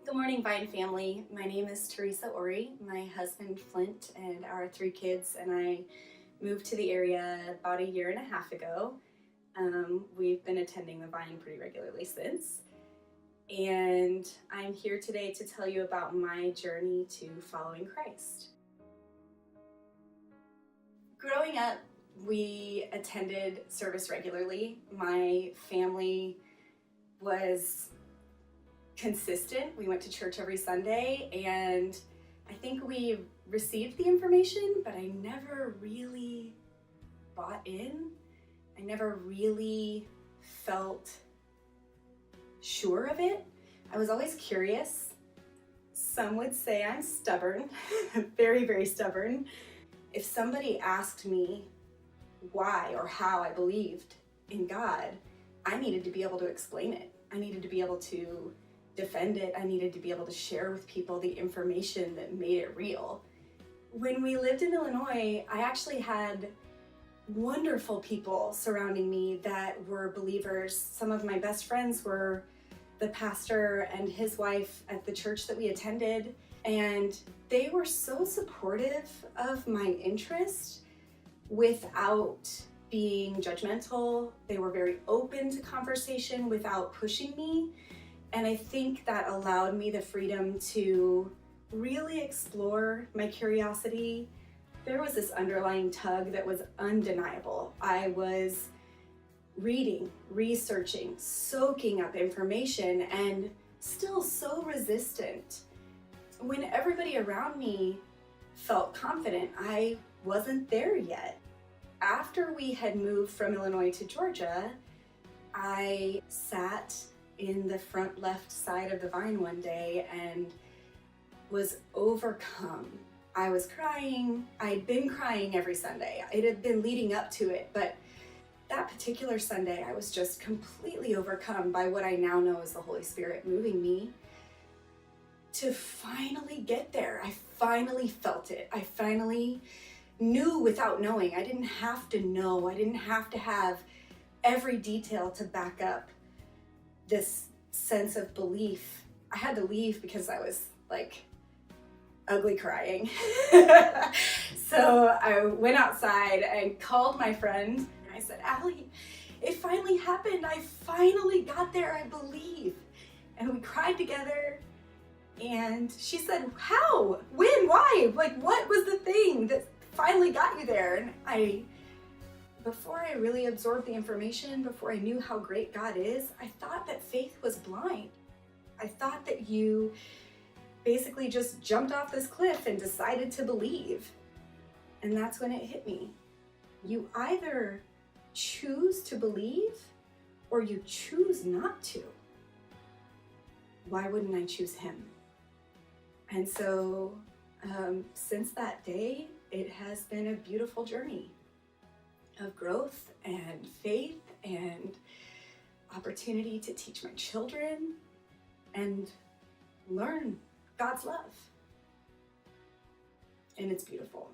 Good morning, Vine family. My name is Theresa Ory. My husband Flint and our 3 kids and I moved to the area about 1.5 years ago. We've been attending the Vine pretty regularly since. And I'm here today to tell you about my journey to following Christ. Growing up, we attended service regularly. My family was consistent. We went to church every Sunday, and I think we received the information, but I never really bought in. I never really felt sure of it. I was always curious. Some would say I'm stubborn, very, very stubborn. If somebody asked me why or how I believed in God, I needed to be able to explain it. I needed to be able to defend it. I needed to be able to share with people the information that made it real. When we lived in Illinois, I actually had wonderful people surrounding me that were believers. Some of my best friends were the pastor and his wife at the church that we attended, and they were so supportive of my interest without being judgmental. They were very open to conversation without pushing me. And I think that allowed me the freedom to really explore my curiosity. There was this underlying tug that was undeniable. I was reading, researching, soaking up information, and still so resistant. When everybody around me felt confident, I wasn't there yet. After we had moved from Illinois to Georgia, I sat in the front left side of the Vine one day and was overcome. I was crying. I'd been crying every Sunday. It had been leading up to it, but that particular Sunday I was just completely overcome by what I now know is the Holy Spirit moving me to finally get there. I finally felt it. I finally knew without knowing. I didn't have to know. I didn't have to have every detail to back up this sense of belief. I had to leave because I was like ugly crying. So I went outside and called my friend and I said, "Allie, it finally happened. I finally got there, I believe." And we cried together, and she said, "How? When? Why? Like, what was the thing that finally got you there?" And before I really absorbed the information, before I knew how great God is, I thought that faith was blind. I thought that you basically just jumped off this cliff and decided to believe. And that's when it hit me. You either choose to believe or you choose not to. Why wouldn't I choose him? And so since that day, it has been a beautiful journey of growth and faith and opportunity to teach my children and learn God's love. And it's beautiful.